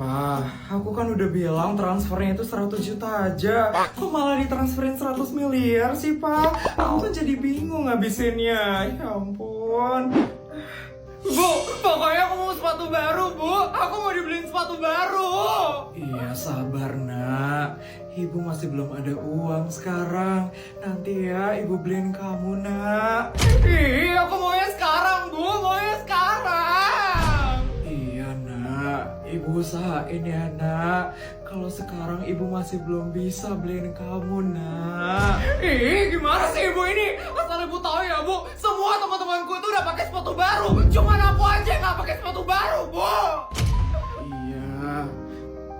Pak, aku kan udah bilang transfernya itu 100 juta aja. Kok malah ditransferin 100 miliar sih, Pak? Aku kan jadi bingung ngabisinnya. Ya ampun. Bu, pokoknya aku mau sepatu baru, Bu. Aku mau dibeliin sepatu baru. Iya, sabar, Nak. Ibu masih belum ada uang sekarang. Nanti ya, Ibu beliin kamu, Nak. Ih, aku maunya sekarang, Bu. Maunya sekarang. Iya, Nak. Ibu usahain ya, Nak. Kalau sekarang Ibu masih belum bisa beliin kamu, Nak. Ih, gimana sih Ibu ini? Asal Ibu tahu ya, Bu. Semua teman-temanku itu udah pakai sepatu baru. Cuman aku aja yang nggak pakai sepatu baru, Bu. Iya.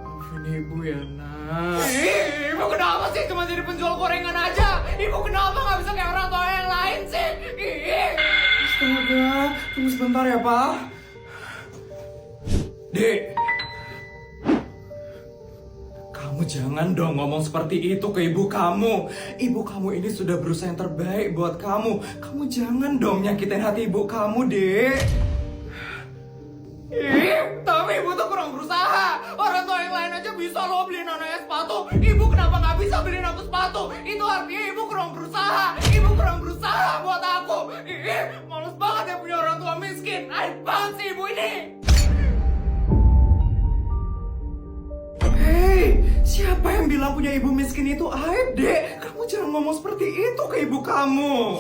Maafin Ibu ya, Nak. Ih, Ibu kenapa sih cuma jadi penjual gorengan aja? Ibu kenapa nggak bisa kayak orang tua yang lain sih? Ih. Astaga, tunggu sebentar ya, Pak. Dek, kamu jangan dong ngomong seperti itu ke ibu kamu. Ibu kamu ini sudah berusaha yang terbaik buat kamu. Kamu jangan dong nyakitin hati ibu kamu, Dek. Ih, tapi ibu tuh kurang berusaha. Orang tua yang lain aja bisa loh beliin anaknya sepatu. Ibu kenapa nggak bisa beliin aku sepatu? Itu artinya ibu kurang berusaha. Ibu kurang berusaha buat aku. Ih, males banget ya punya orang tua miskin. Aib banget sih ibu ini. Hei, siapa yang bilang punya ibu miskin itu aib, Dek? Kamu jangan ngomong seperti itu ke ibu kamu.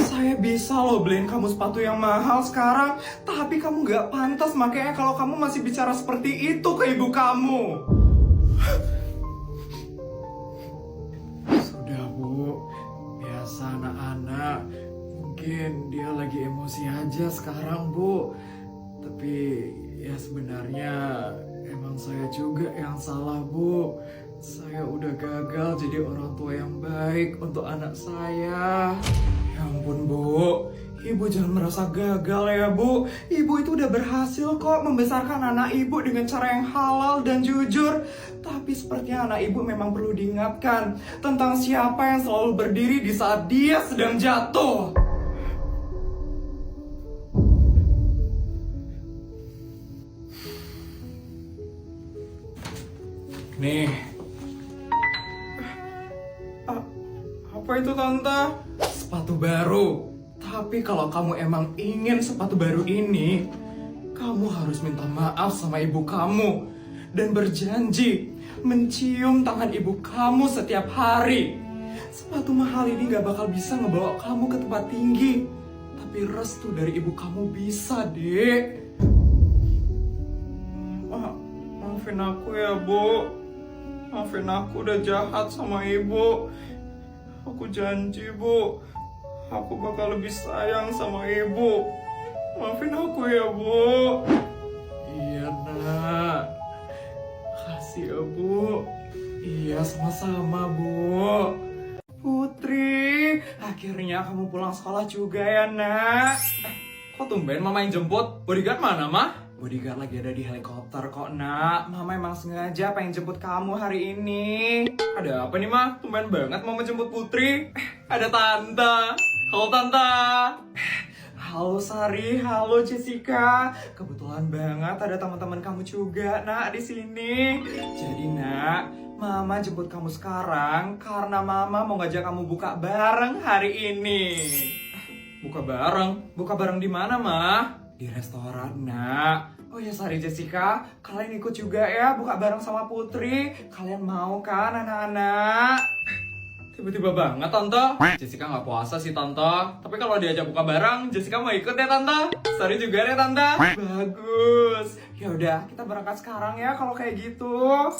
Saya bisa loh beliin kamu sepatu yang mahal sekarang, tapi kamu gak pantas makanya kalau kamu masih bicara seperti itu ke ibu kamu. Sudah, Bu. Biasa anak-anak. Mungkin dia lagi emosi aja sekarang, Bu. Tapi ya sebenarnya emang saya juga yang salah, Bu. Saya udah gagal jadi orang tua yang baik untuk anak saya. Ya ampun, Bu. Ibu jangan merasa gagal ya, Bu. Ibu itu udah berhasil kok membesarkan anak ibu dengan cara yang halal dan jujur. Tapi sepertinya anak ibu memang perlu diingatkan tentang siapa yang selalu berdiri di saat dia sedang jatuh. Nih. Apa itu, Tante? Sepatu baru. Tapi kalau kamu emang ingin sepatu baru ini, kamu harus minta maaf sama ibu kamu dan berjanji mencium tangan ibu kamu setiap hari. Sepatu mahal ini gak bakal bisa ngebawa kamu ke tempat tinggi, tapi restu dari ibu kamu bisa, Dek. Maafin aku ya, Bu. Maafin aku udah jahat sama ibu. Aku janji, Bu. Aku bakal lebih sayang sama ibu. Maafin aku ya, Bu. Iya, Nak. Kasih ya, Bu. Iya, sama-sama, Bu. Putri, akhirnya kamu pulang sekolah juga ya, Nak. Kok tumben Mama yang jemput? Bodyguard mana, Mah? Bodyguard lagi ada di helikopter kok, Nak. Mama emang sengaja pengen jemput kamu hari ini. Ada apa nih, Mah? Tumben banget Mama jemput Putri. Ada Tante. Halo, Tante. Halo, Sari. Halo, Jessica. Kebetulan banget ada teman-teman kamu juga, Nak, di sini. Jadi, Nak, Mama jemput kamu sekarang karena Mama mau ngajak kamu buka bareng hari ini. Buka bareng? Buka bareng di mana, Mah? Di restoran, Nak. Oh ya, Sari, Jessica, kalian ikut juga ya buka bareng sama Putri. Kalian mau kan, anak-anak? Tiba-tiba banget, Tante. Jessica nggak puasa sih, Tante. Tapi kalau diajak buka bareng, Jessica mau ikut ya, Tante. Sari juga deh, Tante. Bagus. Ya udah, kita berangkat sekarang ya kalau kayak gitu.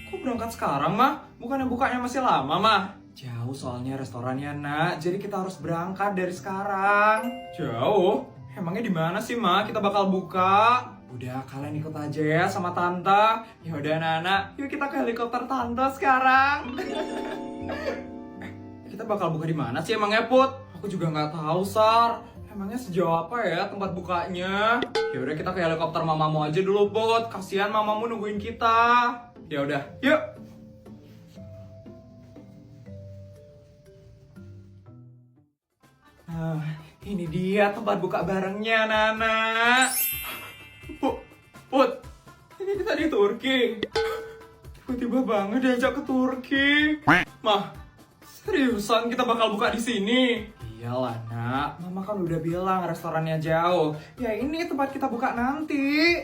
Kok berangkat sekarang, Mah? Bukannya bukanya masih lama, Mah? Jauh soalnya restorannya, Nak. Jadi kita harus berangkat dari sekarang. Jauh? Emangnya di mana sih, Ma? Kita bakal buka. Udah, kalian ikut aja ya sama Tante. Ya udah, anak-anak, yuk kita ke helikopter Tante sekarang. Kita bakal buka di mana sih emangnya, Put? Aku juga nggak tahu, Sar. Emangnya sejauh apa ya tempat bukanya? Ya udah, kita ke helikopter mamamu aja dulu, Put. Kasihan mamamu nungguin kita. Ya udah, yuk. Ini dia tempat buka barengnya, Nana. Bu, kita di Turki. Tiba-tiba banget diajak ke Turki. Mah, seriusan kita bakal buka di sini? Iyalah nak, mama kan udah bilang restorannya jauh. Ya ini tempat kita buka nanti.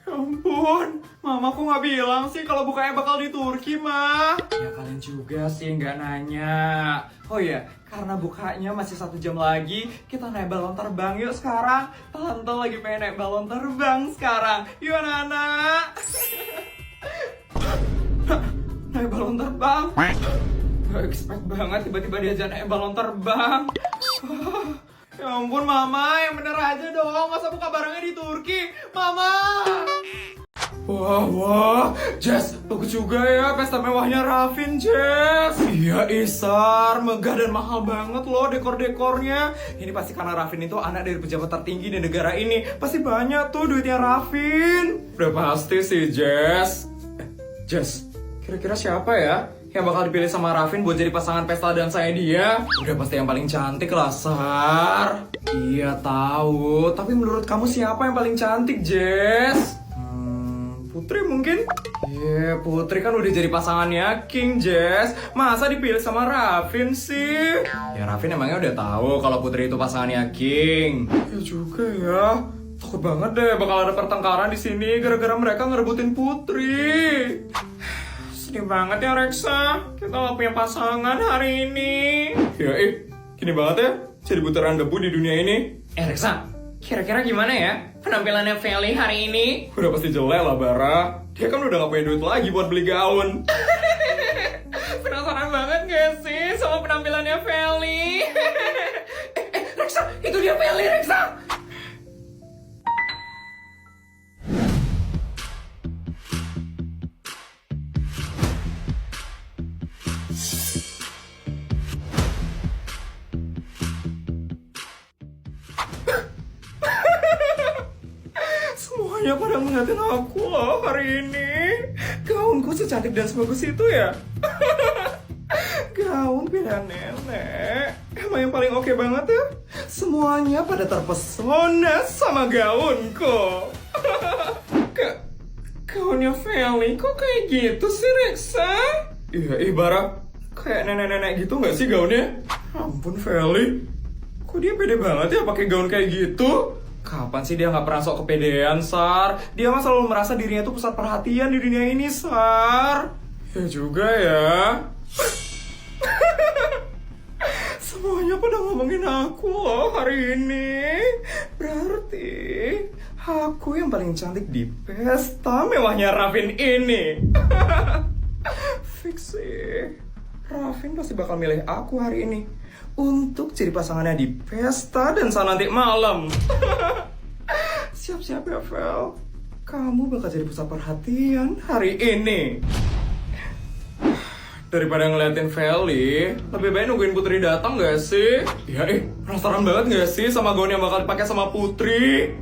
Ya ampun, mama kok nggak bilang sih kalau bukanya bakal di Turki, mah? Ya kalian juga sih nggak nanya. Oh ya, karena bukanya masih 1 jam lagi, kita naik balon terbang yuk sekarang. Tante lagi pengen naik balon terbang sekarang. Yuk anak-anak. Naik balon terbang. Gak expect banget tiba-tiba diajak naik balon terbang. Ya ampun mama, yang bener aja dong. Masa buka barangnya di Turki? Mama! Wah, Jess, bagus juga ya pesta mewahnya Rafin, Jess. Iya, Isar, megah dan mahal banget loh dekor-dekornya. Ini pasti karena Rafin itu anak dari pejabat tertinggi di negara ini. Pasti banyak tuh duitnya Rafin. Udah pasti sih, Jess. Jess, kira-kira siapa ya yang bakal dipilih sama Rafin buat jadi pasangan pesta dansanya dia? Udah pasti yang paling cantik lah, Sar. Iya tahu, tapi menurut kamu siapa yang paling cantik, Jess? Putri mungkin? Iya, Putri kan udah jadi pasangannya King, Jess. Masa dipilih sama Rafin sih? Ya Rafin emangnya udah tahu kalau Putri itu pasangannya King. Ya juga ya. Takut banget deh bakal ada pertengkaran di sini gara-gara mereka ngerebutin Putri. Sedih banget ya Reksa, kita gak punya pasangan hari ini. Ya gini banget ya, jadi butiran debu di dunia ini. Reksa, kira-kira gimana ya penampilannya Feli hari ini? Udah pasti jelek lah Bara. Dia kan udah gak punya duit lagi buat beli gaun. Penasaran banget gak sih sama penampilannya Feli? Reksa, itu dia Feli, Reksa. Semuanya pada ngeliatin aku loh hari ini. Gaunku secantik dan sebagus itu ya. Gaun pilihan nenek emang yang paling oke banget ya. Semuanya pada terpesona sama gaunku. Gaunnya Feli kok kayak gitu sih Reksa? Iya Bara, kayak nenek-nenek gitu gak sih gaunnya? Ampun Feli, kok dia pede banget ya pakai gaun kayak gitu? Kapan sih dia nggak pernah sok kepedean, Sar? Dia mah selalu merasa dirinya tuh pusat perhatian di dunia ini, Sar. Ya juga ya. Semuanya pada ngomongin aku loh hari ini. Berarti aku yang paling cantik di pesta mewahnya Rafin ini. Fix sih. Rafin pasti bakal milih aku hari ini untuk jadi pasangannya di pesta dansa nanti malam. Siap-siap ya, Vel. Kamu bakal jadi pusat perhatian hari ini. Daripada ngeliatin Feli, lebih baik nungguin Putri datang gak sih? Ya penasaran banget gak sih sama gaun yang bakal dipakai sama Putri?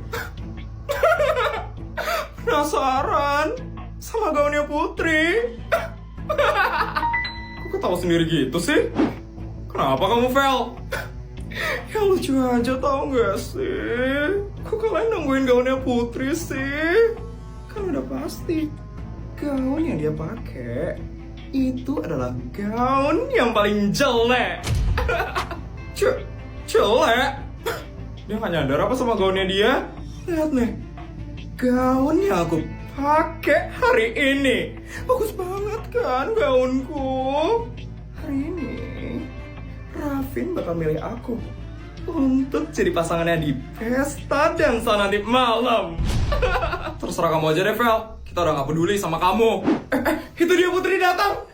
Penasaran sama gaunnya Putri? Kok ketawa sendiri gitu sih? Kenapa kamu, Vel? Ya lucu aja tau gak sih? Kok kalian nungguin gaunnya Putri sih? Kan udah pasti gaun yang dia pakai itu adalah gaun yang paling jelek. Jelek? Dia gak nyadar apa sama gaunnya dia? Lihat nih, gaun yang aku pakai hari ini. Bagus banget kan gaunku? Hari ini Rafin bakal milih aku untuk jadi pasangannya di pesta dansa nanti malam. Terserah kamu aja deh, Vel. Kita udah gak peduli sama kamu. Itu dia Putri datang.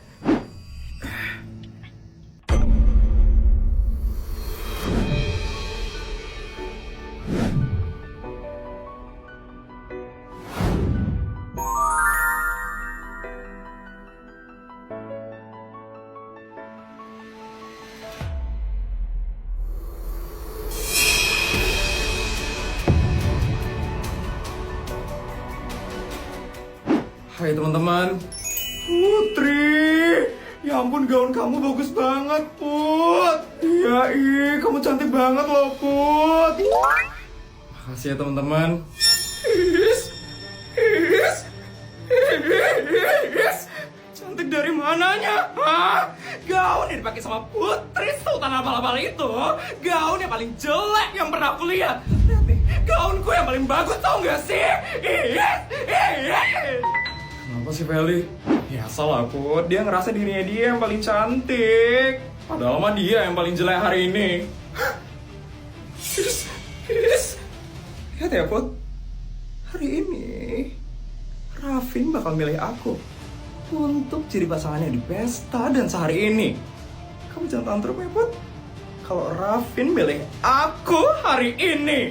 Hai teman-teman. Putri, ya ampun gaun kamu bagus banget, Put. Iya, kamu cantik banget loh, Put. Makasih ya teman-teman. Dari mananya? Hah? Gaun yang dipakai sama putri sultan abal-abal itu, gaun yang paling jelek yang pernah aku lihat. Lihat nih, gaunku yang paling bagus, tau gak sih? Kenapa sih Feli? Ya salah Put, dia ngerasa dirinya dia yang paling cantik. Padahal mah dia yang paling jelek hari ini. Lihat ya Put, hari ini Raffin bakal milih aku untuk jadi pasangannya di pesta dan sehari ini. Kamu jangan tantrum ya Put, kalau Raffin milih aku hari ini.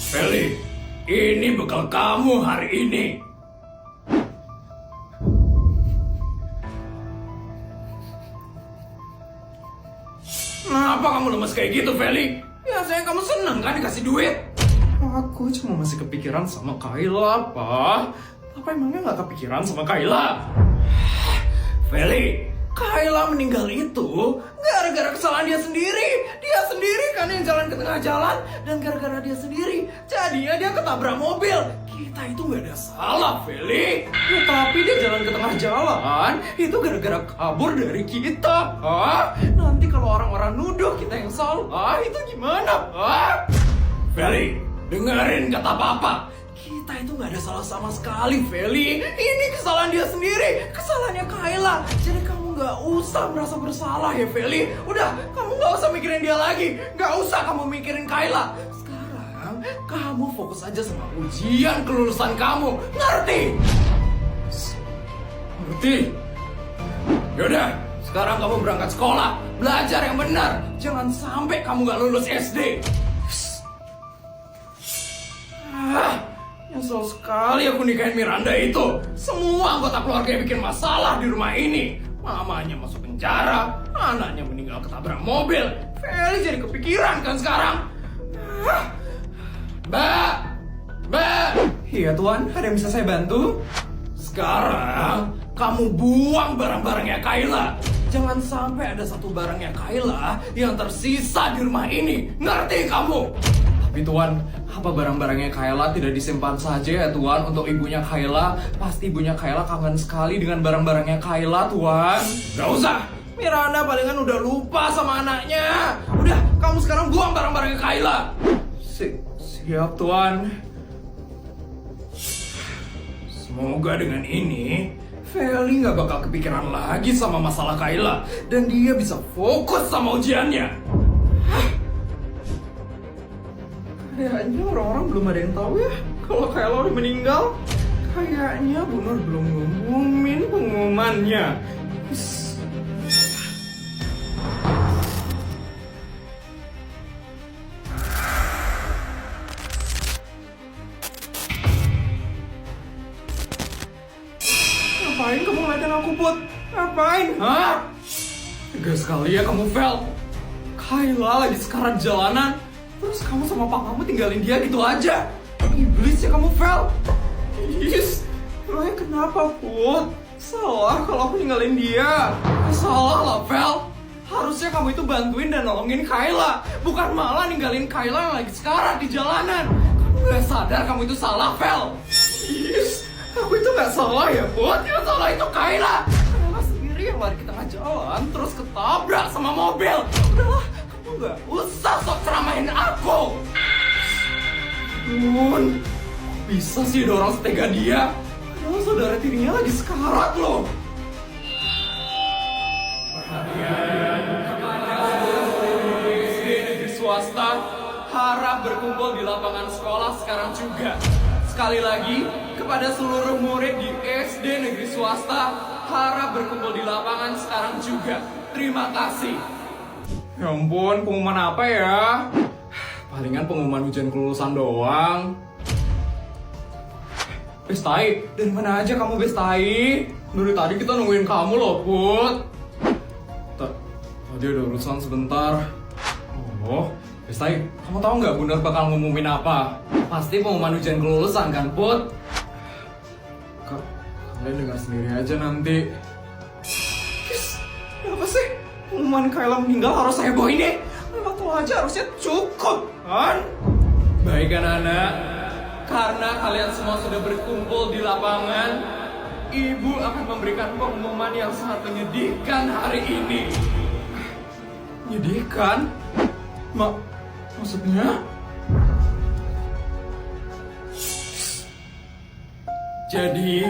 Feli, ini bekal kamu hari ini. Kenapa kamu lemes kayak gitu, Feli? Biasanya kamu seneng kan dikasih duit? Aku cuma masih kepikiran sama Kayla, Pak. Apa emangnya nggak kepikiran sama Kayla? Feli, Kayla meninggal itu gara-gara kesalahan dia sendiri. Dia sendiri kan yang jalan ke tengah jalan. Dan gara-gara dia sendiri, jadinya dia ketabrak mobil. Kita itu nggak ada salah, Feli. Ya, tapi dia jalan ke tengah jalan, itu gara-gara kabur dari kita. Hah? Nanti kalau orang-orang nuduh kita yang salah, itu gimana, Pak? Feli, dengerin kata Papa. Kita itu nggak ada salah sama sekali, Feli. Ini kesalahan dia sendiri, kesalahannya Kayla. Jadi kamu nggak usah merasa bersalah ya, Feli. Udah, kamu nggak usah mikirin dia lagi. Nggak usah kamu mikirin Kayla. Sekarang kamu fokus aja sama ujian kelulusan kamu. Ngerti? Ngerti? Yaudah, sekarang kamu berangkat sekolah. Belajar yang benar. Jangan sampai kamu nggak lulus SD. Nyesel sekali aku nikahin Miranda itu. Semua anggota keluarga yang bikin masalah di rumah ini. Mamanya masuk penjara, anaknya meninggal ketabrak mobil. Feli jadi kepikiran kan sekarang. Mbak! Mbak! Iya Tuan, ada yang bisa saya bantu? Sekarang, kamu buang barang-barangnya Kayla. Jangan sampai ada satu barangnya Kayla yang tersisa di rumah ini. Ngerti kamu? Tapi Tuan, apa barang-barangnya Kayla tidak disimpan saja ya Tuan untuk ibunya Kayla? Pasti ibunya Kayla kangen sekali dengan barang-barangnya Kayla, Tuan. Gak usah, Miranda palingan udah lupa sama anaknya. Udah, kamu sekarang buang barang-barangnya Kayla. Siap, Tuan. Semoga dengan ini Feli gak bakal kepikiran lagi sama masalah Kayla. Dan dia bisa fokus sama ujiannya. Kayaknya orang-orang belum ada yang tahu ya kalau Kayla udah meninggal. Kayaknya Bu Nur belum ngumumin pengumumannya. Ngapain kamu ngeliatin aku, Put? Ngapain? Hah? Tegas sekali ya kamu, Vel. Kayla lagi sekarat jalanan, terus kamu sama papamu tinggalin dia gitu aja. Iblis ya kamu, Vel. Yes. Emangnya kenapa, Put? Salah kalau aku ninggalin dia. Salah lah, Vel. Harusnya kamu itu bantuin dan nolongin Kayla, bukan malah ninggalin Kayla yang lagi sekarat di jalanan. Kamu gak sadar kamu itu salah, Vel? Yes. Aku itu gak salah ya, Put. Yang salah itu Kayla. Kayla sendiri yang lari ke tengah jalan, terus ketabrak sama mobil. Udahlah, kamu gak usah sok ceramahin aku. Pun, bisa sih ada orang setega dia. Padahal saudara tirinya lagi sekarat loh. Perhatian kepada seluruh SD negeri swasta, harap berkumpul di lapangan sekolah sekarang juga. Sekali lagi, kepada seluruh murid di SD negeri swasta, harap berkumpul di lapangan sekarang juga. Terima kasih. Ya ampun, pengumuman apa ya? Palingan pengumuman ujian kelulusan doang. Bestai, dari mana aja kamu Bestai? Dari tadi kita nungguin kamu loh, Put. Tadi ada urusan sebentar. Oh, Bestai, kamu tahu nggak Bundar bakal ngumumin apa? Pasti pengumuman ujian kelulusan kan, Put? Kalian dengar sendiri aja nanti. Yes, apa sih? Pengumuman Kayla meninggal harus heboh ini? waktu aja harusnya cukup, kan? Baik anak-anak, karena kalian semua sudah berkumpul di lapangan, Ibu akan memberikan pengumuman yang sangat menyedihkan hari ini. Menyedihkan? Maksudnya? Jadi,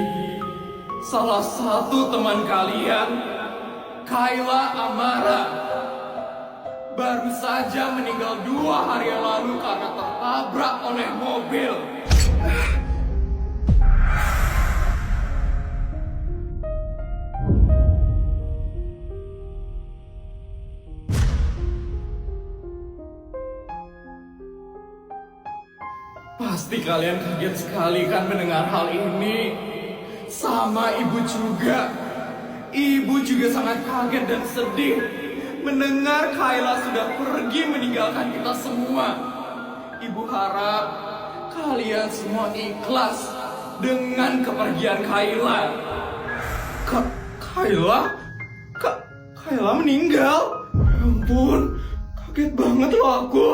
salah satu teman kalian, Kayla Amara, baru saja meninggal 2 hari yang lalu karena tertabrak oleh mobil. Pasti kalian kaget sekali kan mendengar hal ini. Sama ibu juga. Ibu juga sangat kaget dan sedih mendengar Kayla sudah pergi meninggalkan kita semua. Ibu harap kalian semua ikhlas dengan kepergian Kayla. Kayla meninggal? Ya ampun, kaget banget loh aku.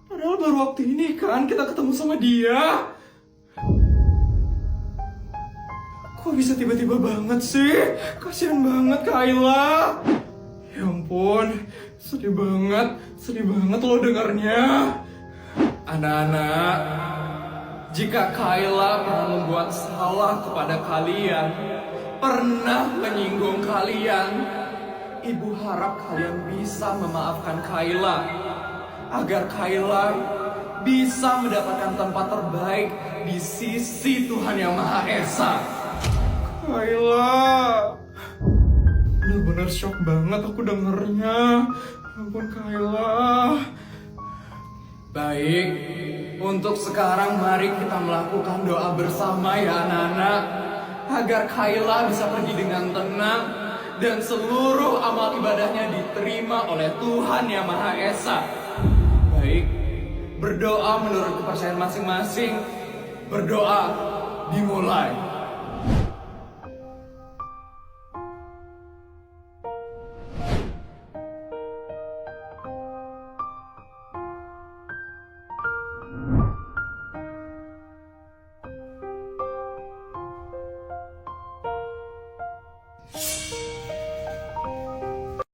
Padahal baru waktu ini kan kita ketemu sama dia. Kok bisa tiba-tiba banget sih? Kasian banget Kayla. Ya ampun, sedih banget lo dengarnya. Anak-anak, jika Kayla pernah membuat salah kepada kalian, pernah menyinggung kalian, Ibu harap kalian bisa memaafkan Kayla, agar Kayla bisa mendapatkan tempat terbaik di sisi Tuhan Yang Maha Esa. Kayla, bener-bener shock banget aku dengernya. Ampun Kayla. Baik, untuk sekarang mari kita melakukan doa bersama ya anak-anak, agar Kayla bisa pergi dengan tenang dan seluruh amal ibadahnya diterima oleh Tuhan Yang Maha Esa. Baik, berdoa menurut kepercayaan masing-masing. Berdoa dimulai.